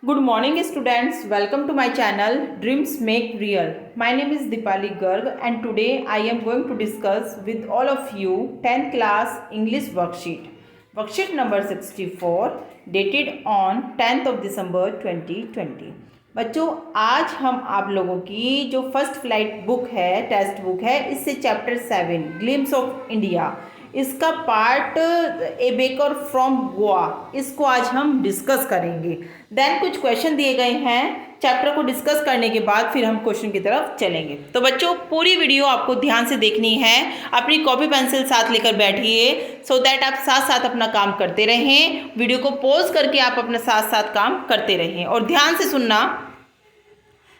Good morning students, welcome to my channel Dreams Make Real. My name is Dipali Garg and today I am going to discuss with all of you 10th class English worksheet. Worksheet number 64 dated on 10th of December 2020. बच्चों आज हम आप लोगों की जो first flight book है text book है इससे चैप्टर 7 ग्लिम्स ऑफ इंडिया इसका part A baker from Goa इसको आज हम डिस्कस करेंगे। देन कुछ क्वेश्चन दिए गए हैं, चैप्टर को डिस्कस करने के बाद फिर हम क्वेश्चन की तरफ चलेंगे। तो बच्चों पूरी वीडियो आपको ध्यान से देखनी है, अपनी कॉपी पेंसिल साथ लेकर बैठिए सो दैट आप साथ साथ अपना काम करते रहें। वीडियो को पॉज करके आप अपना साथ साथ काम करते रहें और ध्यान से सुनना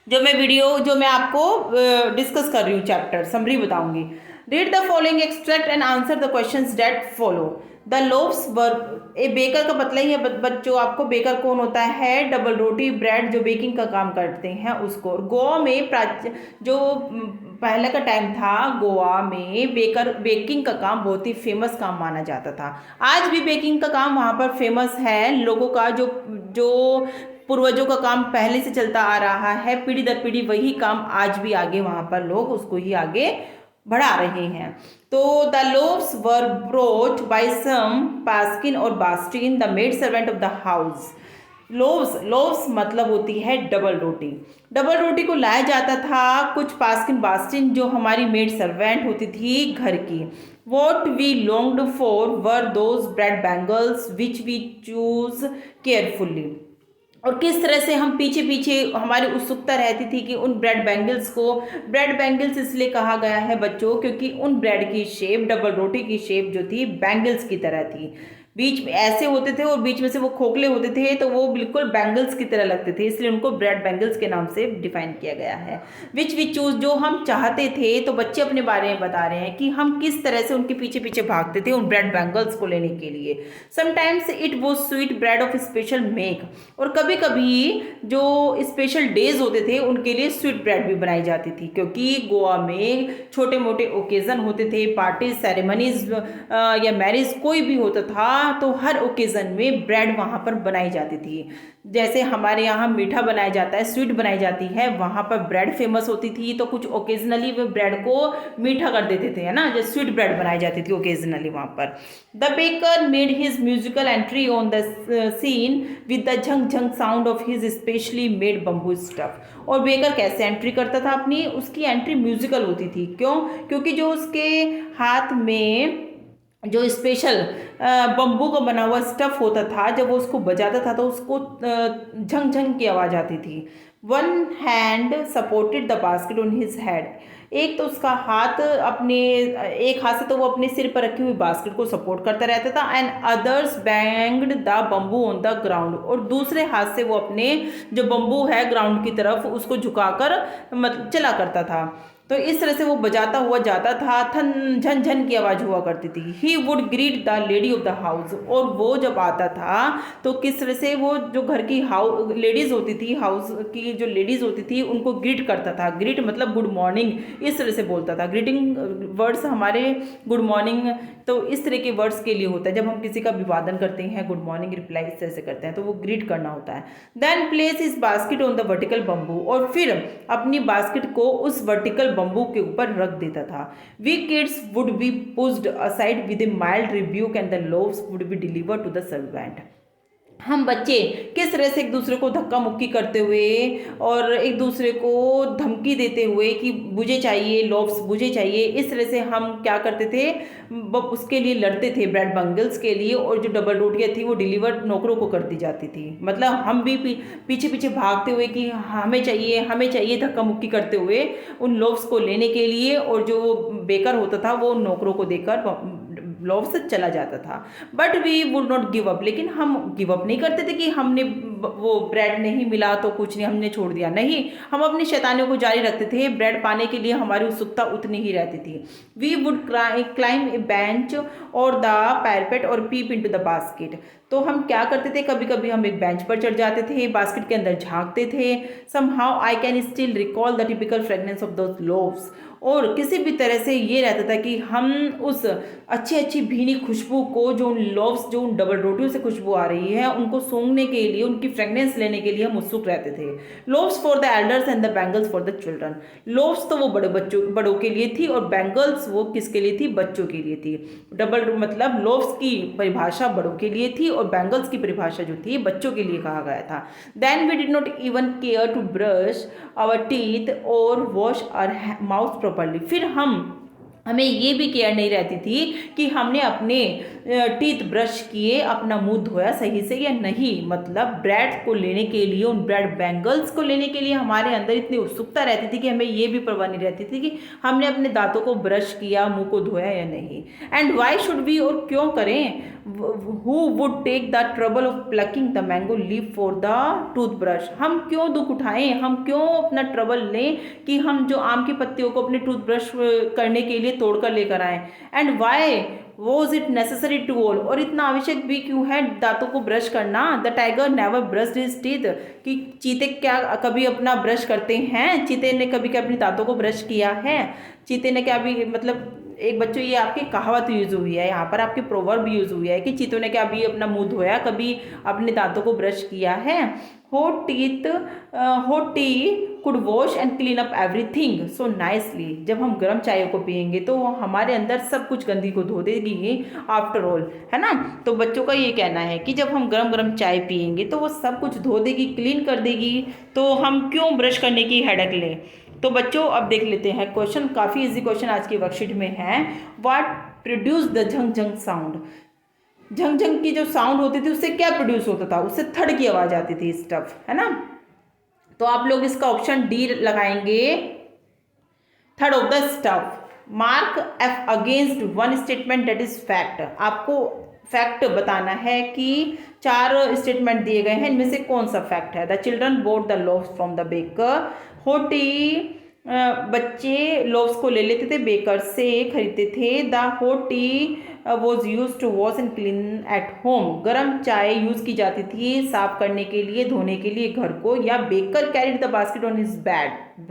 जो मैं आपको डिस्कस कर रही हूँ, चैप्टर समरी बताऊंगी। Read the following extract and answer the questions that follow. The loaves were A baker का मतलब ही है बच्चों आपको, बेकर कौन होता है? डबल रोटी ब्रेड जो बेकिंग का काम करते हैं उसको। गोवा में जो पहले का टाइम था, गोवा में बेकिंग का काम बहुत ही फेमस काम माना जाता था। आज भी बेकिंग का काम वहाँ पर फेमस है। लोगों का जो पूर्वजों का काम पहले से चलता आ रहा है, पीढ़ी दर पीढ़ी वही काम आज भी आगे वहाँ पर लोग उसको ही आगे बढ़ा रहे हैं। तो the loaves were brought by some पास्किन और बास्टिन the maid servant of the house. Loaves मतलब होती है डबल रोटी। डबल रोटी को लाया जाता था कुछ पास्किन बास्टिन जो हमारी मेड सर्वेंट होती थी घर की। What we longed for were those bread bangles which we choose carefully. और किस तरह से हम पीछे पीछे हमारी उत्सुकता रहती थी कि उन ब्रेड बैंगल्स इसलिए कहा गया है बच्चों क्योंकि उन ब्रेड की शेप, डबल रोटी की शेप जो थी बैंगल्स की तरह थी। बीच में ऐसे होते थे और बीच में से वो खोखले होते थे, तो वो बिल्कुल बैंगल्स की तरह लगते थे, इसलिए उनको ब्रेड बैंगल्स के नाम से डिफाइन किया गया है। विच वी चूज जो हम चाहते थे, तो बच्चे अपने बारे में बता रहे हैं कि हम किस तरह से उनके पीछे पीछे भागते थे उन ब्रेड बैंगल्स को लेने के लिए। Sometimes it was sweet bread of special make, और कभी कभी जो स्पेशल डेज होते थे उनके लिए स्वीट ब्रेड भी बनाई जाती थी, क्योंकि गोवा में छोटे मोटे ओकेजन होते थे, पार्टीज, सेरेमनीज या मैरिज कोई भी होता था तो हर ओकेजन में ब्रेड वहाँ पर बनाई जाती थी। जैसे हमारे यहाँ मीठा बनाया जाता है, स्वीट बनाई जाती है, वहाँ पर ब्रेड फेमस होती थी, तो कुछ ओकेजनली वे ब्रेड को मीठा कर देते थे, है ना, जो स्वीट ब्रेड बनाई जाती थी ओकेजनली वहाँ पर। The baker made his musical entry on the scene with the झंग झंग sound of his specially made bamboo stuff. और बेकर कैसे एंट्री करता था अपनी, उसकी एंट्री म्यूजिकल होती थी। क्यों? क्योंकि जो उसके हाथ में जो स्पेशल बम्बू का बना हुआ स्टफ होता था, जब वो उसको बजाता था तो उसको झंग झंग की आवाज़ आती थी। One hand supported the basket on his head. एक तो उसका हाथ एक हाथ से तो वो अपने सिर पर रखी हुई बास्केट को सपोर्ट करता रहता था, and others banged the bamboo on the ground. और दूसरे हाथ से वो अपने जो बम्बू है ग्राउंड की तरफ उसको झुकाकर चला करता था। तो इस तरह से वो बजाता हुआ जाता था, थन झन झन की आवाज़ हुआ करती थी। He would greet the lady of the house. और वो जब आता था तो किस तरह से वो जो घर की लेडीज़ होती थी, हाउस की जो लेडीज़ होती थी उनको ग्रीट करता था। ग्रीट मतलब गुड मॉर्निंग, इस तरह से बोलता था। ग्रीटिंग वर्ड्स हमारे गुड मॉर्निंग तो इस तरह के वर्ड्स के लिए होता है। जब हम किसी का अभिवादन करते हैं, गुड मॉर्निंग रिप्लाई इस तरह से करते हैं, तो वो ग्रीट करना होता है। Then place is basket on the vertical bamboo. और फिर अपनी बास्केट को उस वर्टिकल बम्बू के ऊपर रख देता था। We kids would be pushed aside with a mild rebuke and the loaves would be delivered to the servant. हम बच्चे किस तरह से एक दूसरे को धक्का मुक्की करते हुए और एक दूसरे को धमकी देते हुए कि मुझे चाहिए, लोव्स मुझे चाहिए, इस तरह से हम क्या करते थे, उसके लिए लड़ते थे ब्रेड बंगल्स के लिए। और जो डबल रोटियाँ थी वो डिलीवर नौकरों को कर दी जाती थी। मतलब हम भी पीछे पीछे भागते हुए कि हमें चाहिए, धक्का मुक्की करते हुए उन लोव्स को लेने के लिए। और जो बेकर होता था वो नौकरों को देकर लॉव से चला जाता था। But we would not give up. लेकिन हम गिव अप नहीं करते थे कि हमने वो ब्रेड नहीं मिला तो कुछ नहीं, हमने छोड़ दिया, नहीं, हम अपनी शैतानियों को जारी रखते थे। ब्रेड पाने के लिए हमारी उत्सुकता उतनी ही रहती थी। We would climb a bench और द पैरपेट और पीप इनटू द बास्केट। तो हम क्या करते थे, कभी कभी हम एक बेंच पर चढ़ जाते थे, बास्केट के अंदर झांकते थे। Somehow I can still recall the typical fragrance of those loaves. और किसी भी तरह से ये रहता था कि हम उस अच्छी अच्छी भीनी खुशबू को, जो उन लोव्स, जो उन डबल रोटियों से खुशबू आ रही है, उनको सूंघने के लिए, उनकी फ्रेगनेंस लेने के लिए हम उत्सुक रहते थे। Loaves for the elders and the bangles for the children. Loaves तो वो बड़ों के लिए थी, और बैंगल्स वो किसके लिए थी? बच्चों के लिए थी। डबल मतलब लोव्स की परिभाषा बड़ों के लिए थी और बैंगल्स की परिभाषा जो थी बच्चों के लिए कहा गया था। Then we did not even care to brush our teeth और वॉश आवर माउथ प्रॉपरली। फिर हमें ये भी केयर नहीं रहती थी कि हमने अपने टीथ ब्रश किए, अपना मुंह धोया सही से या नहीं। मतलब ब्रेड को लेने के लिए, उन ब्रेड बैंगल्स को लेने के लिए हमारे अंदर इतनी उत्सुकता रहती थी कि हमें ये भी परवाह नहीं रहती थी कि हमने अपने दांतों को ब्रश किया, मुंह को धोया या नहीं। एंड वाई शुड वी, और क्यों करें? Who would take the trouble of plucking the mango leaf for the toothbrush. हम क्यों दुख उठाएं, हम क्यों अपना ट्रबल लें कि हम जो आम की पत्तियों को अपने टूथब्रश करने के लिए तोड़कर लेकर आए। And why was it necessary to all, और इतना आवश्यक भी क्यों है दांतों को ब्रश करना? The tiger never brushed his teeth, कि चीते क्या कभी अपना ब्रश करते हैं? चीते ने कभी क्या अपनी दांतों को ब्रश किया है? चीते ने क्या भी, मतलब एक बच्चों ये आपकी कहावत यूज हुई है यहाँ पर, आपकी प्रोवर्ब यूज हुई है कि चीतों ने क्या अभी अपना मुंह धोया, कभी अपने दांतों को ब्रश किया है? Hot tea could wash and clean up everything so nicely। जब हम गर्म चाय को पियेंगे तो हमारे अंदर सब कुछ गंदगी को धो देगी आफ्टर ऑल, है ना। तो बच्चों का ये कहना है कि जब हम गरम गरम चाय पियेंगे तो वो सब कुछ धो देगी, क्लीन कर देगी, तो हम क्यों ब्रश करने की हेडेक लें। तो बच्चों अब देख लेते हैं क्वेश्चन, काफ़ी इजी क्वेश्चन आज की वर्कशीट में है। व्हाट प्रोड्यूस द झंग झंग साउंड। झंग झंग की जो साउंड होती थी उससे क्या प्रोड्यूस होता था? उससे थड़ की आवाज आती थी, स्टफ, है ना। तो आप लोग इसका ऑप्शन डी लगाएंगे, third of the stuff. Mark F against one statement that is fact. आपको फैक्ट बताना है कि 4 स्टेटमेंट दिए गए हैं, इनमें से कौन सा फैक्ट है। The children bought the loaves from the baker. होटी, बच्चे लोव्स को ले लेते थे, बेकर से खरीदते थे। द होटी was used to wash and clean at home. गर्म चाय यूज की जाती थी साफ करने के लिए, धोने के लिए घर को। या baker carried the basket on his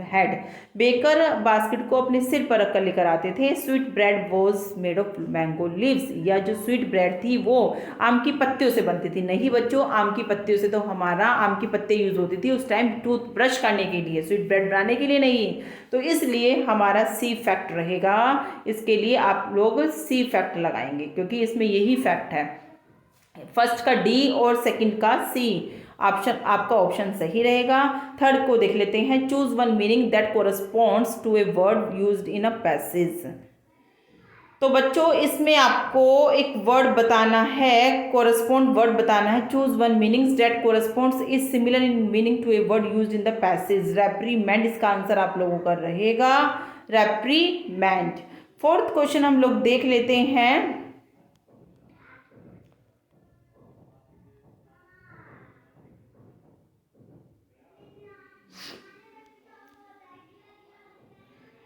head. Baker basket को अपने सिर पर रखकर लेकर आते थे। Sweet bread was made of mango leaves. या जो स्वीट ब्रेड थी वो आम की पत्तियों से बनती थी। नहीं बच्चों, आम की पत्तियों से तो हमारा आम की पत्ते यूज होती थी उस टाइम टूथ ब्रश करने के लिए, स्वीट ब्रेड बनाने के लिए नहीं। तो इसलिए हमारा सी फैक्ट रहेगा। इसके लिए आप लोग सी फैक्ट लगाएंगे क्योंकि इसमें यही फैक्ट है। फर्स्ट का डी और सेकंड का सी, ऑप्शन आपका ऑप्शन सही रहेगा। थर्ड को देख लेते हैं। Choose one meaning that corresponds to a word used in a passage. तो बच्चों इसमें आपको एक वर्ड बताना है, कोरस्पॉन्ड वर्ड बताना है। Choose one meanings that corresponds is similar in meaning to a word used in the passage. Reprimand इसका आंसर आप लोगों का रहेगा, रेप्रीमेंट। फोर्थ क्वेश्चन हम लोग देख लेते हैं।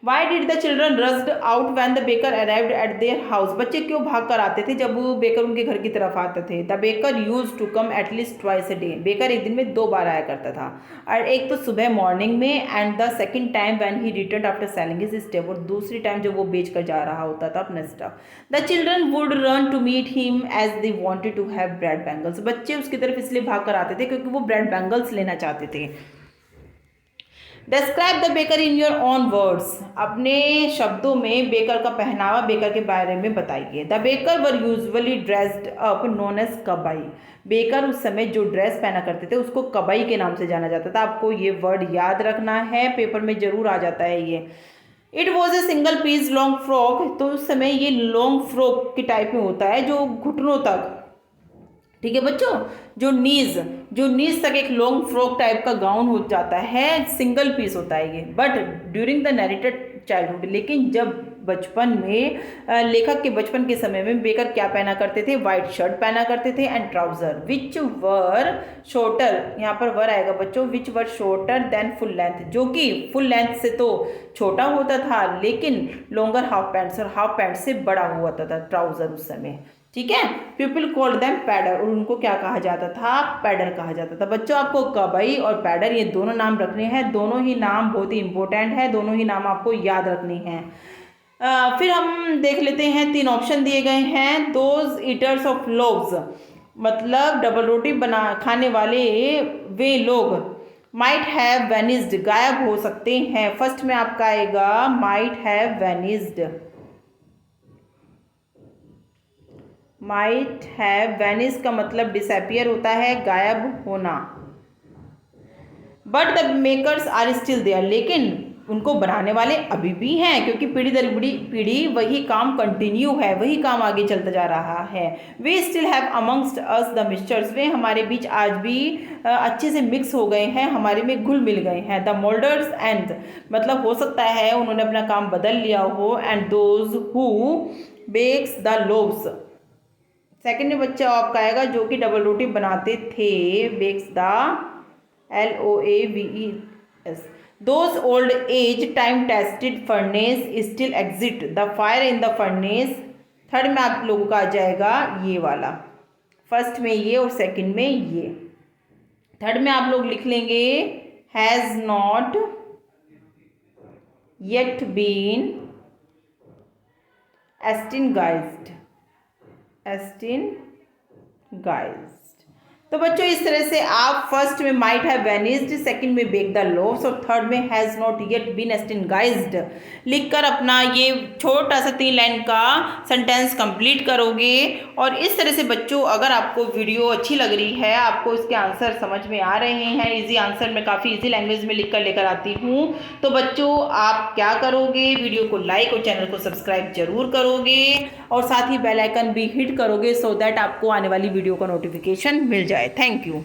Why did the children rushed out when the baker arrived at their house? बच्चे क्यों भाग कर आते थे जब वो बेकर उनके घर की तरफ आता थे। The baker used to come at least twice a day। Baker एक दिन में 2 बार आया करता था, और एक तो सुबह मॉर्निंग में, and the second time when he returned after selling his stuff, और दूसरी टाइम जब वो बेच कर जा रहा होता था अपना stuff. The children would run to meet him as they wanted to have bread bangles। बच्चे उसकी तरफ इसलिए भाग कर आते थे क्योंकि वो ब्रेड बैंगल्स लेना चाहते थे। Describe the baker in your own words. अपने शब्दों में बेकर का पहनावा, बेकर के बारे में बताइए। The baker were usually dressed up known as kabai. Baker उस समय जो ड्रेस पहना करते थे उसको कबाई के नाम से जाना जाता था। आपको ये वर्ड याद रखना है, पेपर में जरूर आ जाता है ये। It was a single piece long frock. तो उस समय ये लॉन्ग फ्रॉक के टाइप में होता है जो घुटनों तक, ठीक है बच्चों, जो नीज तक एक लॉन्ग फ्रॉक टाइप का गाउन हो जाता है, सिंगल पीस होता है ये। But during the narrated childhood, लेकिन जब बचपन में, लेखक के बचपन के समय में बेकर क्या पहना करते थे? वाइट शर्ट पहना करते थे and trouser which were shorter, यहाँ पर वर आएगा बच्चों, विच वर शॉर्टर देन फुल लेंथ, जो कि फुल लेंथ से तो छोटा होता था लेकिन लॉन्गर हाफ पैंट्स, और हाफ पैंट से बड़ा हुआ था ट्राउजर उस समय। ठीक है। पीपल कॉल्ड देम पैडर, और उनको क्या कहा जाता था, पैडर कहा जाता था। बच्चों आपको कबई और पैडर ये दोनों नाम रखने हैं, दोनों ही नाम बहुत ही इंपॉर्टेंट है, दोनों ही नाम आपको याद रखने हैं। फिर हम देख लेते हैं, 3 ऑप्शन दिए गए हैं। दोज ईटर्स ऑफ लोव्स, मतलब डबल रोटी बना खाने वाले वे लोग, माइट हैव वेनिस्ड, गायब हो सकते हैं। फर्स्ट में आपका आएगा might have vanished, might have vanished का मतलब डिसअपियर होता है, गायब होना। But the makers are still there, लेकिन उनको बनाने वाले अभी भी हैं, क्योंकि पीढ़ी दर पीढ़ी वही काम कंटिन्यू है, वही काम आगे चलता जा रहा है। We still have amongst us the mixtures, we हमारे बीच आज भी अच्छे से मिक्स हो गए हैं, हमारे में घुल मिल गए हैं। द मोल्डर्स एंड, मतलब हो सकता है उन्होंने अपना काम बदल लिया हो। And those who bakes the loaves, second में बच्चा आपका आएगा जो कि डबल रोटी बनाते थे, bakes the LOAVES। Those old age time tested furnace still exist, the fire in the furnace। Third में आप लोगों का आ जाएगा ये वाला, फर्स्ट में ये और सेकंड में ये। थर्ड में आप लोग लिख लेंगे has not yet been extinguished, extinguished। तो बच्चों इस तरह से आप फर्स्ट में माइट हैव वेनिस्ड, सेकंड में बेक द लोव्स और थर्ड में हैज़ नॉट येट बीन एक्सटिंगाइज्ड लिखकर अपना ये छोटा सा 3 लाइन का सेंटेंस कंप्लीट करोगे। और इस तरह से बच्चों अगर आपको वीडियो अच्छी लग रही है, आपको इसके आंसर समझ में आ रहे हैं, इजी आंसर मैं काफ़ी इजी लैंग्वेज में लिख कर लेकर आती हूँ, तो बच्चों आप क्या करोगे, वीडियो को लाइक और चैनल को सब्सक्राइब जरूर करोगे और साथ ही बेल आइकन भी हिट करोगे, सो दैट आपको आने वाली वीडियो का नोटिफिकेशन मिल जाए। Thank you.